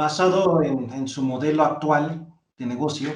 basado en su modelo actual de negocio,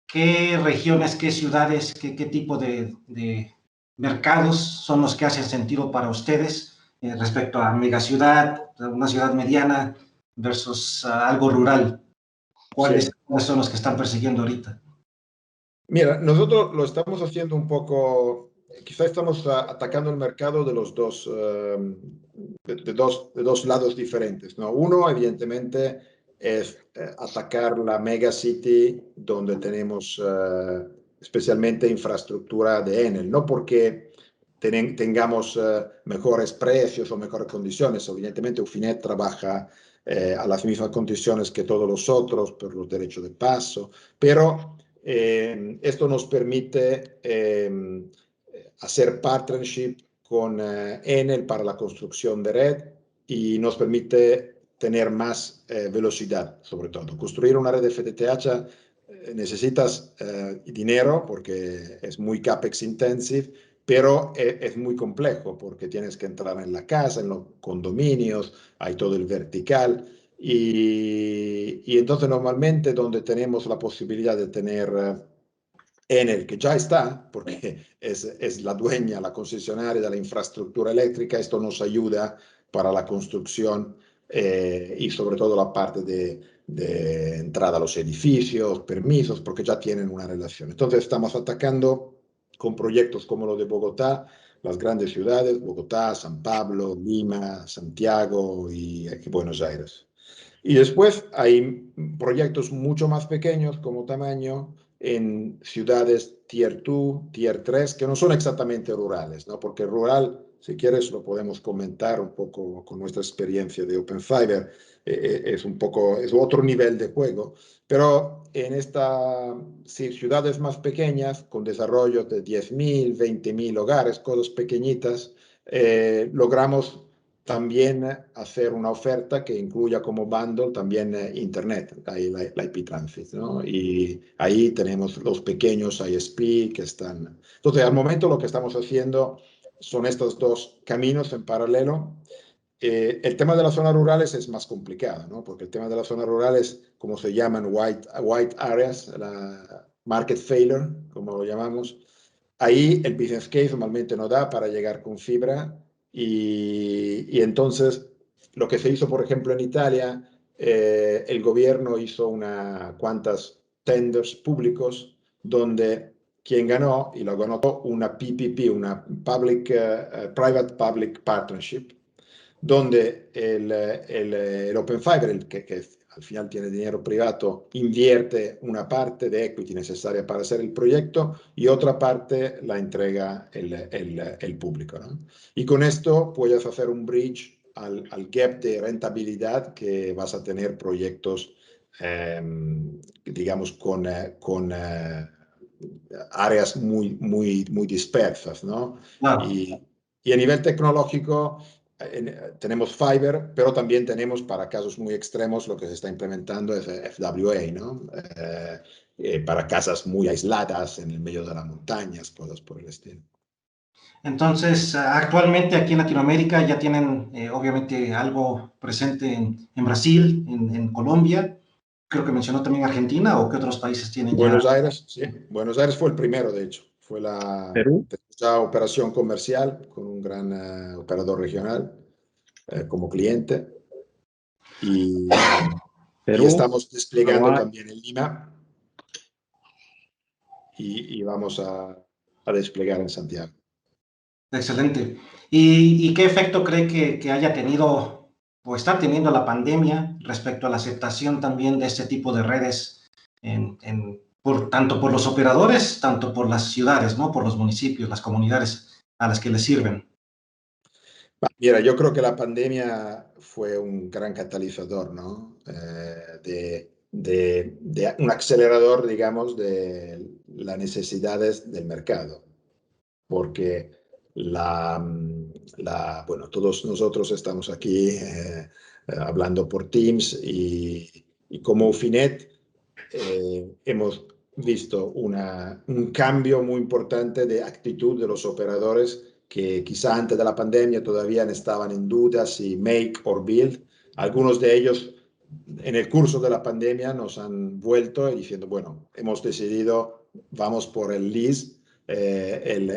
¿qué regiones, qué ciudades, qué tipo de mercados son los que hacen sentido para ustedes respecto a megaciudad, una ciudad mediana versus algo rural? ¿Cuáles Sí. son los que están persiguiendo ahorita? Mira, nosotros lo estamos haciendo un poco, quizá estamos atacando el mercado de los dos, de dos lados diferentes, ¿no? Uno, evidentemente, es atacar la mega city donde tenemos especialmente infraestructura de Enel, no porque tengamos mejores precios o mejores condiciones, evidentemente Ufinet trabaja a las mismas condiciones que todos los otros por los derechos de paso, pero esto nos permite hacer partnership con Enel para la construcción de red y nos permite tener más velocidad, sobre todo. Construir una red de FTTH necesitas dinero porque es muy CAPEX intensive, pero es muy complejo porque tienes que entrar en la casa, en los condominios, hay todo el vertical. Y entonces normalmente donde tenemos la posibilidad de tener Enel, que ya está, porque es la dueña, la concesionaria de la infraestructura eléctrica, esto nos ayuda para la construcción y sobre todo la parte de entrada a los edificios, permisos, porque ya tienen una relación. Entonces estamos atacando con proyectos como lo de Bogotá, las grandes ciudades, Bogotá, San Pablo, Lima, Santiago y Buenos Aires. Y después hay proyectos mucho más pequeños como tamaño en ciudades Tier 2, Tier 3, que no son exactamente rurales, ¿no? Porque rural, si quieres, lo podemos comentar un poco con nuestra experiencia de Open Fiber, es un poco, es otro nivel de juego, pero en estas sí, ciudades más pequeñas, con desarrollo de 10.000, 20.000 hogares, cosas pequeñitas, logramos también hacer una oferta que incluya como bundle también Internet, la IP Transit, ¿no? Y ahí tenemos los pequeños ISP que están. Entonces, al momento lo que estamos haciendo son estos dos caminos en paralelo. El tema de las zonas rurales es más complicado, ¿no? Porque el tema de las zonas rurales, como se llaman, white areas, la market failure, como lo llamamos, ahí el business case normalmente no da para llegar con fibra y entonces lo que se hizo, por ejemplo, en Italia, el gobierno hizo una cuantas tenders públicos donde quien ganó, y lo ganó una PPP, una Private Public Partnership, donde el Open Fiber, que al final tiene dinero privado, invierte una parte de equity necesaria para hacer el proyecto y otra parte la entrega el público, ¿no? Y con esto puedes hacer un bridge al gap de rentabilidad que vas a tener proyectos, digamos, con áreas muy dispersas, ¿no? Claro. Y a nivel tecnológico, tenemos Fiber, pero también tenemos para casos muy extremos lo que se está implementando es FWA, ¿no? Para casas muy aisladas en el medio de las montañas, cosas por el estilo. Entonces, actualmente aquí en Latinoamérica ya tienen obviamente algo presente en Brasil, en Colombia, creo que mencionó también Argentina, o qué otros países tienen ya. Buenos Aires, sí. Buenos Aires fue el primero, de hecho. Fue Perú. ya operación comercial con un gran operador regional como cliente. Y Perú, estamos desplegando Paraguay. también en Lima y vamos a desplegar en Santiago. Excelente. ¿Y qué efecto cree que haya tenido o está teniendo la pandemia respecto a la aceptación también de este tipo de redes, tanto por los operadores, tanto por las ciudades, ¿no? Por los municipios, las comunidades a las que les sirven? Mira, yo creo que la pandemia fue un gran catalizador, ¿no? De un acelerador, digamos, de las necesidades del mercado, porque bueno, todos nosotros estamos aquí hablando por Teams y como Ufinet hemos visto un cambio muy importante de actitud de los operadores que quizá antes de la pandemia todavía estaban en dudas si make or build. Algunos de ellos en el curso de la pandemia nos han vuelto diciendo, bueno, hemos decidido, vamos por el lease, el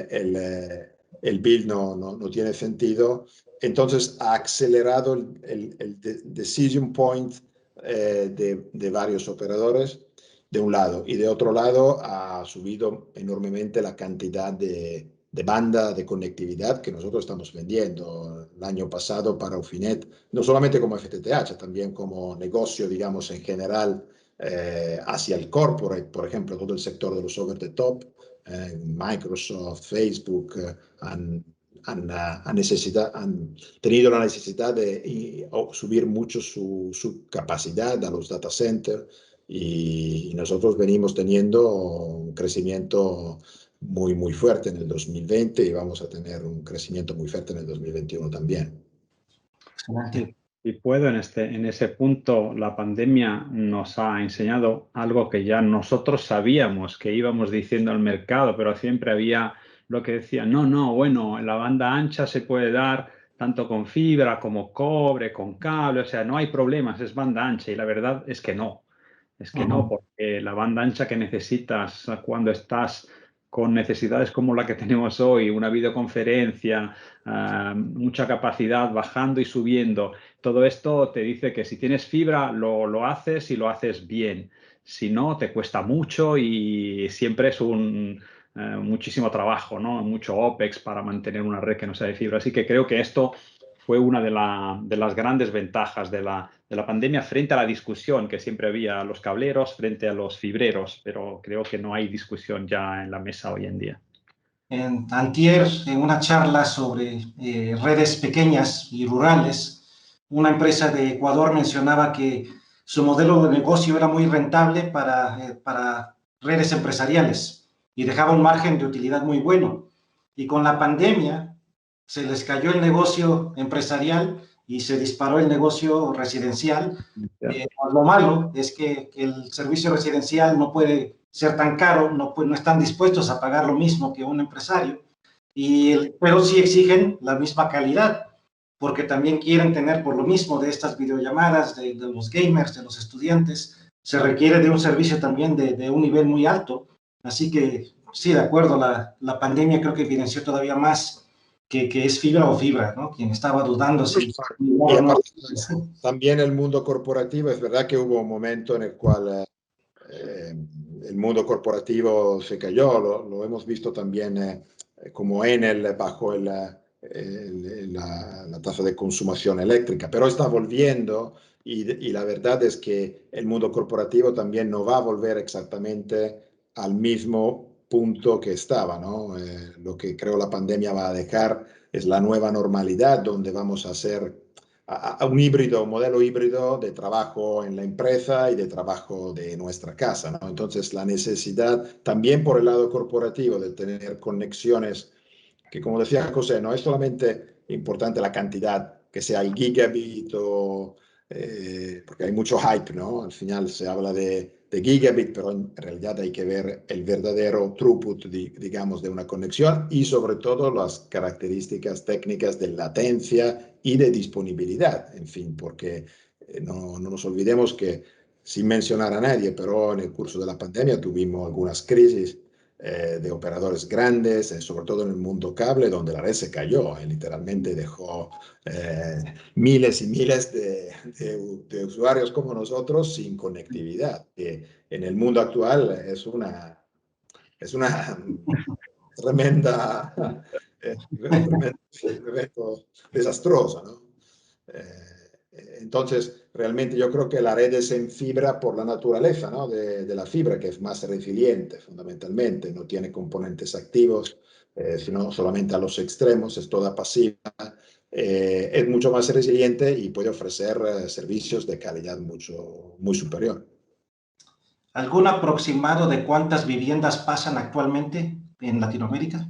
build no tiene sentido. Entonces ha acelerado el decision point de varios operadores de un lado, y de otro lado ha subido enormemente la cantidad de banda de conectividad que nosotros estamos vendiendo. El año pasado para Ufinet, no solamente como FTTH, también como negocio, digamos, en general, hacia el corporate, por ejemplo, todo el sector de los over the top, Microsoft, Facebook, han tenido la necesidad de subir mucho su capacidad a los data centers, y nosotros venimos teniendo un crecimiento muy fuerte en el 2020 y vamos a tener un crecimiento muy fuerte en el 2021 también. Excelente. Y puedo, en ese punto, la pandemia nos ha enseñado algo que ya nosotros sabíamos, que íbamos diciendo al mercado, pero siempre había lo que decía, no, bueno, la banda ancha se puede dar tanto con fibra como cobre, con cable, o sea, no hay problemas, es banda ancha. Y la verdad es que no. Es que no, porque la banda ancha que necesitas cuando estás con necesidades como la que tenemos hoy, una videoconferencia, mucha capacidad bajando y subiendo, todo esto te dice que si tienes fibra lo haces y lo haces bien. Si no, te cuesta mucho y siempre es muchísimo trabajo, ¿no? Mucho OPEX para mantener una red que no sea de fibra. Así que creo que esto fue una de las grandes ventajas de la pandemia frente a la discusión que siempre había a los cableros frente a los fibreros, pero creo que no hay discusión ya en la mesa hoy en día. Antier, en una charla sobre redes pequeñas y rurales, una empresa de Ecuador mencionaba que su modelo de negocio era muy rentable para redes empresariales y dejaba un margen de utilidad muy bueno. Y con la pandemia se les cayó el negocio empresarial y se disparó el negocio residencial. Lo malo es que el servicio residencial no puede ser tan caro, no están dispuestos a pagar lo mismo que un empresario, pero sí exigen la misma calidad, porque también quieren tener, por lo mismo de estas videollamadas de los gamers, de los estudiantes, se requiere de un servicio también de un nivel muy alto. Así que sí, de acuerdo, la pandemia creo que evidenció todavía más que es fibra o fibra, ¿no? Quien estaba dudando si... Y aparte, también el mundo corporativo, es verdad que hubo un momento en el cual el mundo corporativo se cayó, lo hemos visto también como Enel bajo la tasa de consumación eléctrica, pero está volviendo, y la verdad es que el mundo corporativo también no va a volver exactamente al mismo punto que estaba, ¿no? Lo que creo la pandemia va a dejar es la nueva normalidad, donde vamos a hacer a un híbrido, un modelo híbrido de trabajo en la empresa y de trabajo de nuestra casa, ¿no? Entonces, la necesidad también por el lado corporativo de tener conexiones que, como decía José, no es solamente importante la cantidad, que sea el gigabit porque hay mucho hype, ¿no? Al final se habla de gigabit, pero en realidad hay que ver el verdadero throughput, digamos, de una conexión, y sobre todo las características técnicas de latencia y de disponibilidad, en fin, porque no nos olvidemos que, sin mencionar a nadie, pero en el curso de la pandemia tuvimos algunas crisis de operadores grandes, sobre todo en el mundo cable, donde la red se cayó, literalmente dejó miles y miles de usuarios como nosotros sin conectividad. En el mundo actual es una tremenda, evento desastroso, ¿no? Entonces, realmente yo creo que la red es en fibra por la naturaleza, ¿no? de la fibra, que es más resiliente fundamentalmente, no tiene componentes activos, sino solamente a los extremos, es toda pasiva, es mucho más resiliente y puede ofrecer servicios de calidad muy superior. ¿Algún aproximado de cuántas viviendas pasan actualmente en Latinoamérica?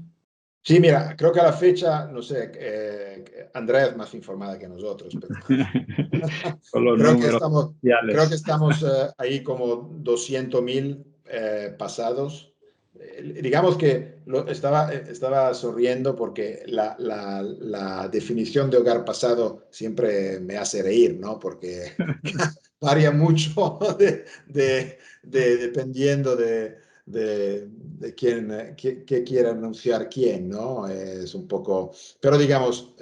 Sí, mira, creo que a la fecha, no sé, Andrea es más informada que nosotros, pero Con los creo que números creo que sociales. estamos ahí como 200.000 pasados digamos que estaba sonriendo porque la definición de hogar pasado siempre me hace reír, ¿no? Porque varía mucho dependiendo de quién qué quiere anunciar quién, ¿no? Es un poco... Pero digamos,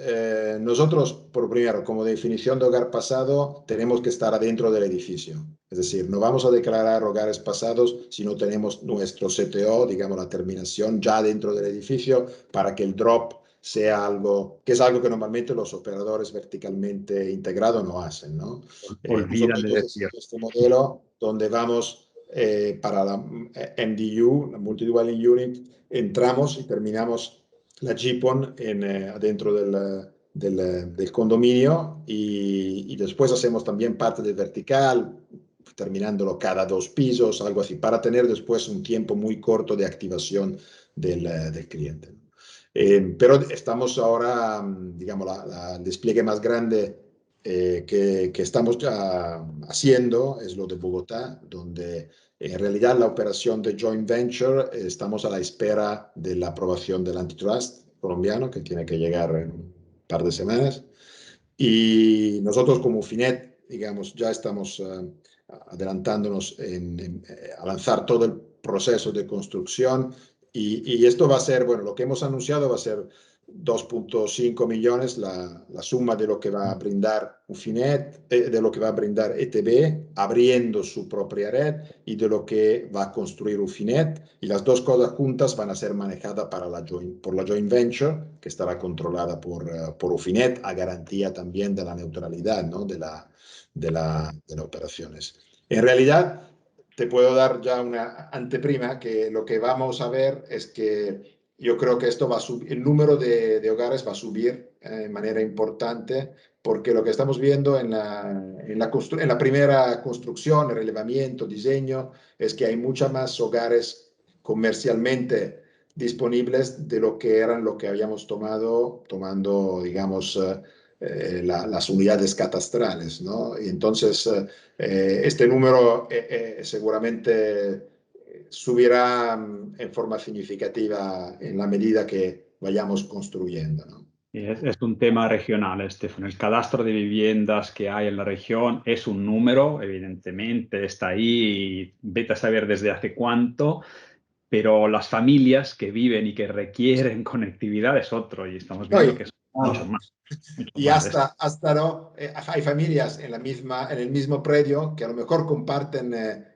nosotros, por primero, como definición de hogar pasado, tenemos que estar adentro del edificio. Es decir, no vamos a declarar hogares pasados si no tenemos nuestro CTO, digamos, la terminación ya dentro del edificio para que el drop sea algo, que es algo que normalmente los operadores verticalmente integrados no hacen, ¿no? Olvidan Nosotros de entonces decir. este modelo donde vamos para la MDU, la Multi-Dwelling Unit, entramos y terminamos la GPON dentro del condominio y después hacemos también parte del vertical, terminándolo cada 2 pisos, algo así, para tener después un tiempo muy corto de activación del cliente. Pero estamos ahora, digamos, el despliegue más grande que estamos ya haciendo es lo de Bogotá, donde en realidad la operación de joint venture estamos a la espera de la aprobación del antitrust colombiano, que tiene que llegar en un par de semanas. Y nosotros como Finet, digamos, ya estamos adelantándonos a lanzar todo el proceso de construcción y esto va a ser, bueno, lo que hemos anunciado va a ser 2.5 millones la suma de lo que va a brindar Ufinet, de lo que va a brindar ETB, abriendo su propia red y de lo que va a construir Ufinet. Y las dos cosas juntas van a ser manejadas por la joint venture, que estará controlada por Ufinet, a garantía también de la neutralidad, ¿no? de las operaciones. En realidad, te puedo dar ya una anteprima que lo que vamos a ver es que yo creo que esto va a subir, el número de hogares va a subir de manera importante porque lo que estamos viendo en la primera construcción, relevamiento, diseño, es que hay muchos más hogares comercialmente disponibles de lo que eran lo que habíamos tomando, digamos, las unidades catastrales, ¿no? Y entonces este número seguramente subirá en forma significativa en la medida que vayamos construyendo, ¿no? Es un tema regional, Estefano. El cadastro de viviendas que hay en la región es un número, evidentemente está ahí, y vete a saber desde hace cuánto, pero las familias que viven y que requieren conectividad es otro, y estamos No, viendo que son muchos más. Muchos y más. hasta no, hay familias en el mismo predio que a lo mejor comparten la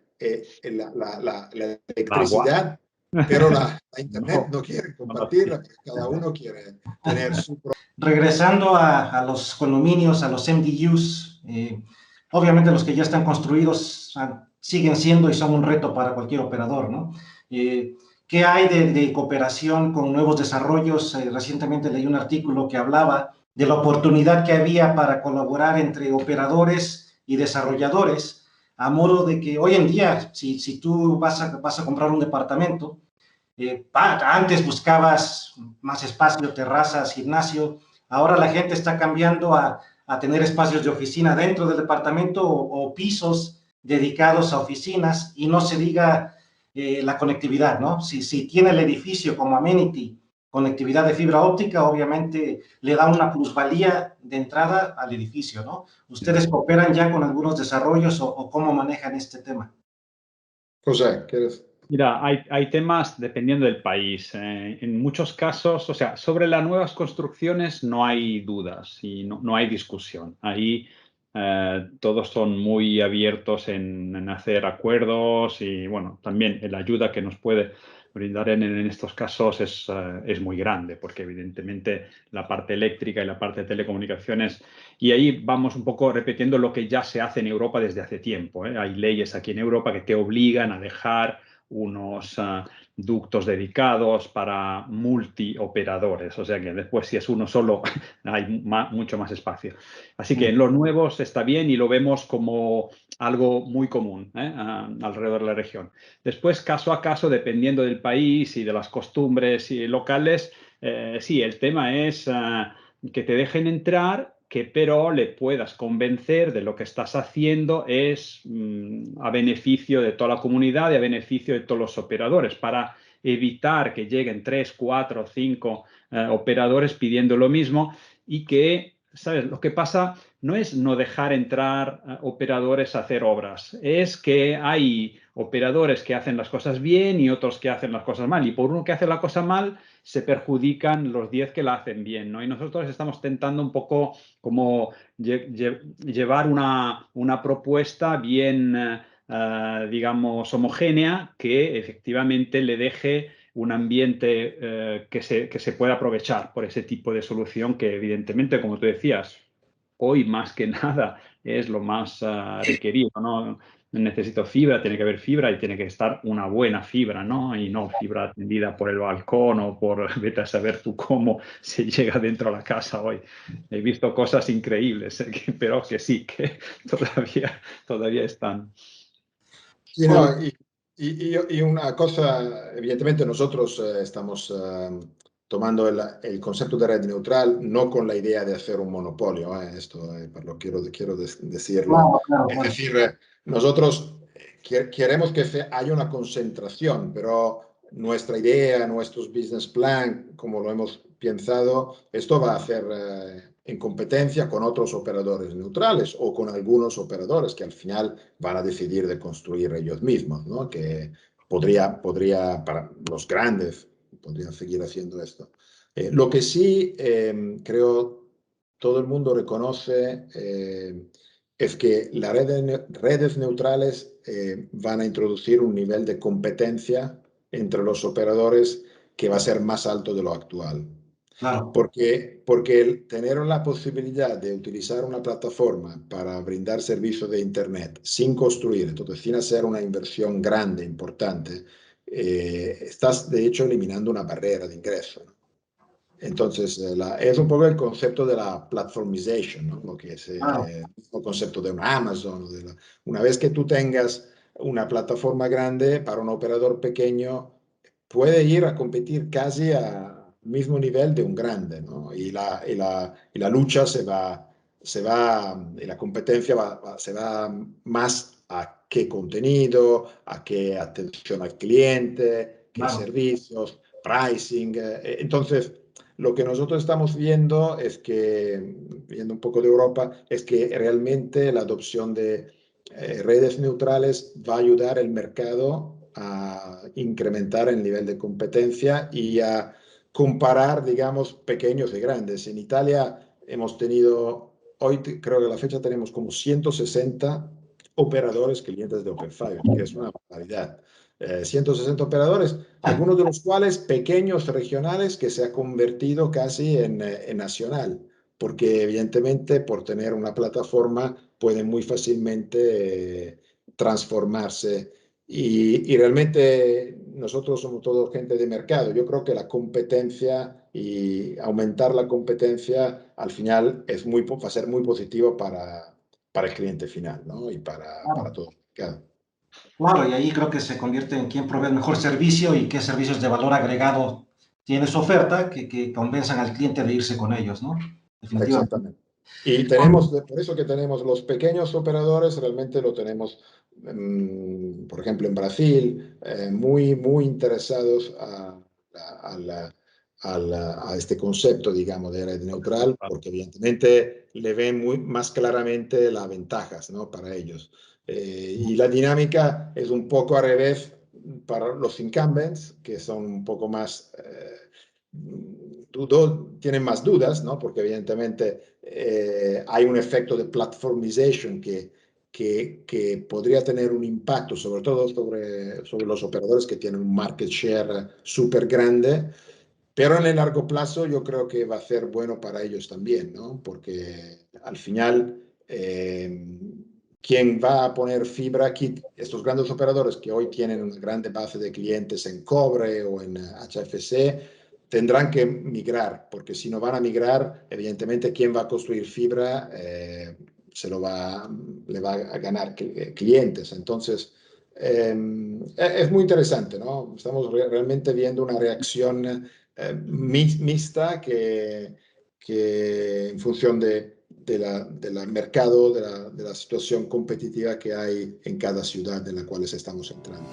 Agua. electricidad, pero la internet No, no quieren no la compartirla, tiene. porque cada uno quiere tener su propio. Regresando a los condominios, a los MDUs, obviamente los que ya están construidos siguen siendo y son un reto para cualquier operador, ¿no? ¿Qué hay de cooperación con nuevos desarrollos? Recientemente leí un artículo que hablaba de la oportunidad que había para colaborar entre operadores y desarrolladores, a modo de que hoy en día, si tú vas a comprar un departamento, antes buscabas más espacio, terrazas, gimnasio. Ahora la gente está cambiando a tener espacios de oficina dentro del departamento o pisos dedicados a oficinas y no se diga la conectividad, ¿no? Si tiene el edificio como amenity conectividad de fibra óptica, obviamente le da una plusvalía de entrada al edificio, ¿no? ¿Ustedes cooperan ya con algunos desarrollos o cómo manejan este tema? José, ¿quieres? Mira, hay temas dependiendo del país. En muchos casos, o sea, sobre las nuevas construcciones no hay dudas y no hay discusión. Ahí todos son muy abiertos en hacer acuerdos y, bueno, también la ayuda que nos puede brindar en estos casos es muy grande, porque evidentemente la parte eléctrica y la parte de telecomunicaciones, y ahí vamos un poco repitiendo lo que ya se hace en Europa desde hace tiempo. Hay leyes aquí en Europa que te obligan a dejar unos ductos dedicados para multioperadores, o sea que después si es uno solo hay mucho más espacio. Así que en los nuevos está bien y lo vemos como algo muy común alrededor de la región. Después, caso a caso, dependiendo del país y de las costumbres locales, sí, el tema es que te dejen entrar, que pero le puedas convencer de lo que estás haciendo es a beneficio de toda la comunidad y a beneficio de todos los operadores para evitar que lleguen 3, 4, 5 operadores pidiendo lo mismo y que, ¿sabes? Lo que pasa no es no dejar entrar operadores a hacer obras, es que hay operadores que hacen las cosas bien y otros que hacen las cosas mal. Y por uno que hace la cosa mal, se perjudican los 10 que la hacen bien, ¿no? Y nosotros estamos tentando un poco como llevar una propuesta bien, digamos, homogénea que efectivamente le deje un ambiente que se pueda aprovechar por ese tipo de solución que evidentemente, como tú decías, hoy más que nada es lo más requerido, ¿no? Necesito fibra, tiene que haber fibra y tiene que estar una buena fibra, ¿no? Y no fibra tendida por el balcón o por, vete a saber tú cómo se llega dentro a la casa hoy. He visto cosas increíbles, pero que sí, que todavía están. Sí, no, y una cosa, evidentemente nosotros estamos tomando el concepto de red neutral no con la idea de hacer un monopolio, esto lo quiero decirlo. Claro, claro, Es claro. decir, nosotros queremos que haya una concentración, pero nuestra idea, nuestros business plan, como lo hemos pensado, esto va a hacer en competencia con otros operadores neutrales o con algunos operadores que al final van a decidir de construir ellos mismos, ¿no? Que podría, para los grandes, podrían seguir haciendo esto. Lo que sí creo todo el mundo reconoce es que las redes neutrales van a introducir un nivel de competencia entre los operadores que va a ser más alto de lo actual. Claro, Porque el tener la posibilidad de utilizar una plataforma para brindar servicios de Internet sin construir, entonces sin hacer una inversión grande, importante, estás de hecho eliminando una barrera de ingreso, ¿no? Entonces, es un poco el concepto de la platformization, ¿no? Lo que es claro, el mismo concepto de una Amazon. Una vez que tú tengas una plataforma grande para un operador pequeño, puede ir a competir casi al mismo nivel de un grande, ¿no? Y la lucha y la competencia se va más a qué contenido, a qué atención al cliente, qué claro. servicios, pricing. Entonces, lo que nosotros estamos viendo es que, viendo un poco de Europa, es que realmente la adopción de redes neutrales va a ayudar al mercado a incrementar el nivel de competencia y a comparar, digamos, pequeños y grandes. En Italia hemos tenido, hoy creo que a la fecha tenemos como 160 operadores clientes de Open Fiber, que es una barbaridad. 160 operadores, algunos de los cuales pequeños regionales que se ha convertido casi en nacional, porque evidentemente por tener una plataforma pueden muy fácilmente transformarse y realmente nosotros somos todos gente de mercado. Yo creo que la competencia y aumentar la competencia al final va a ser muy positivo para el cliente final, ¿no? Y para Claro. todo el mercado. Claro, y ahí creo que se convierte en quién provee el mejor servicio y qué servicios de valor agregado tiene su oferta que convenzan al cliente de irse con ellos, ¿no? Definitivamente. Exactamente. Y tenemos, por eso que tenemos los pequeños operadores, realmente lo tenemos, por ejemplo, en Brasil, muy, muy interesados a este concepto, digamos, de red neutral, porque evidentemente le ven más claramente las ventajas, ¿no? Para ellos. Y la dinámica es un poco al revés para los incumbents, que son un poco más tienen más dudas, ¿no? Porque evidentemente hay un efecto de platformization que podría tener un impacto, sobre todo sobre los operadores que tienen un market share súper grande, pero en el largo plazo yo creo que va a ser bueno para ellos también, ¿no? Porque al final, quien va a poner fibra aquí, estos grandes operadores que hoy tienen una grande base de clientes en cobre o en HFC, tendrán que migrar, porque si no van a migrar, evidentemente quien va a construir fibra le va a ganar clientes. Entonces, es muy interesante, ¿no? Estamos realmente viendo una reacción mixta que en función del mercado, de la situación competitiva que hay en cada ciudad en la cual estamos entrando.